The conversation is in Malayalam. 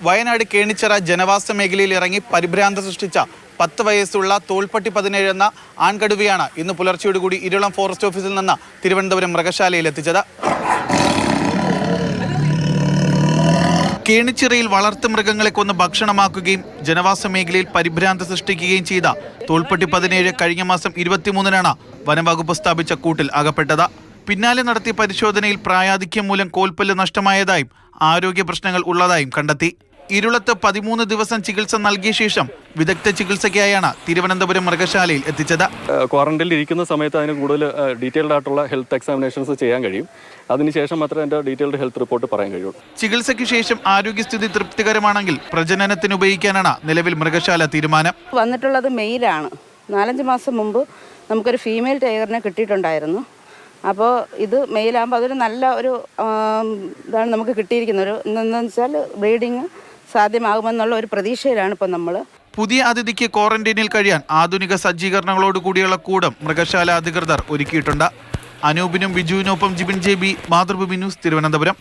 വയനാട് കേണിച്ചിറ ജനവാസ മേഖലയിൽ ഇറങ്ങി പരിഭ്രാന്തി സൃഷ്ടിച്ച 10 വയസ്സുള്ള തോൾപ്പട്ടി 17 എന്ന ആൺകടുവയാണ് ഇന്ന് പുലർച്ചയോടുകൂടി ഇരുളം ഫോറസ്റ്റ് ഓഫീസിൽ നിന്ന് തിരുവനന്തപുരം മൃഗശാലയിൽ എത്തിച്ചത്. കേണിച്ചിറയിൽ വളർത്തു മൃഗങ്ങളെ കൊന്ന് ഭക്ഷണമാക്കുകയും ജനവാസ മേഖലയിൽ പരിഭ്രാന്തി സൃഷ്ടിക്കുകയും ചെയ്ത തോൾപ്പട്ടി 17 കഴിഞ്ഞ മാസം 23-നാണ് വനംവകുപ്പ് സ്ഥാപിച്ച കൂട്ടിൽ അകപ്പെട്ടത്. പിന്നാലെ നടത്തിയ പരിശോധനയിൽ പ്രായാധിക്യം മൂലം കോൽപ്പല്ല് നഷ്ടമായതായും ആരോഗ്യ പ്രശ്നങ്ങൾ ഉള്ളതായും കണ്ടെത്തി. ഇരുളത്ത് 13 ദിവസം ചികിത്സ നൽകിയ ശേഷം വിദഗ്ധ ചികിത്സയ്ക്കായാണ് തിരുവനന്തപുരം മൃഗശാലയിൽ എത്തിച്ചത്. ക്വാറന്റൈനിൽ ഇരിക്കുന്ന സമയത്ത് അതിന് കൂടുതൽ ഡീറ്റെയിൽഡ് ആയിട്ടുള്ള ഹെൽത്ത് എക്സാമിനേഷൻസ് ചെയ്യാൻ കഴിയും. അതിനുശേഷം മാത്രമേ എൻ്റെ ഡീറ്റെയിൽഡ് ഹെൽത്ത് റിപ്പോർട്ട് പറയാൻ കഴിയുള്ളൂ. ചികിത്സയ്ക്ക് ശേഷം ആരോഗ്യസ്ഥിതി തൃപ്തികരമാണെങ്കിൽ പ്രജനനത്തിന് ഉപയോഗിക്കാനാണ് നിലവിൽ മൃഗശാല തീരുമാനം. വന്നിട്ടുള്ളത് മെയിലാണ്. 4-5 മാസം മുമ്പ് നമുക്കൊരു ഫീമെയിൽ ടൈഗറിനെ കിട്ടിയിട്ടുണ്ടായിരുന്നു. അപ്പോൾ ഇത് മെയിലാകുമ്പോൾ അതൊരു നല്ല ഒരു ഇതാണ് നമുക്ക് കിട്ടിയിരിക്കുന്നത്. എന്താണെന്ന് വെച്ചാൽ ബ്രീഡിങ് സാധ്യമാകുമെന്നുള്ള ഒരു പ്രതീക്ഷയിലാണ് ഇപ്പോൾ നമ്മൾ. പുതിയ അതിഥിക്ക് ക്വാറന്റൈനിൽ കഴിയാൻ ആധുനിക സജ്ജീകരണങ്ങളോട് കൂടിയുള്ള കൂടം മൃഗശാല അധികൃതർ ഒരുക്കിയിട്ടുണ്ട്. അനൂപിനും ബിജുവിനൊപ്പം ജിബിൻ JB, മാതൃഭൂമി ന്യൂസ്, തിരുവനന്തപുരം.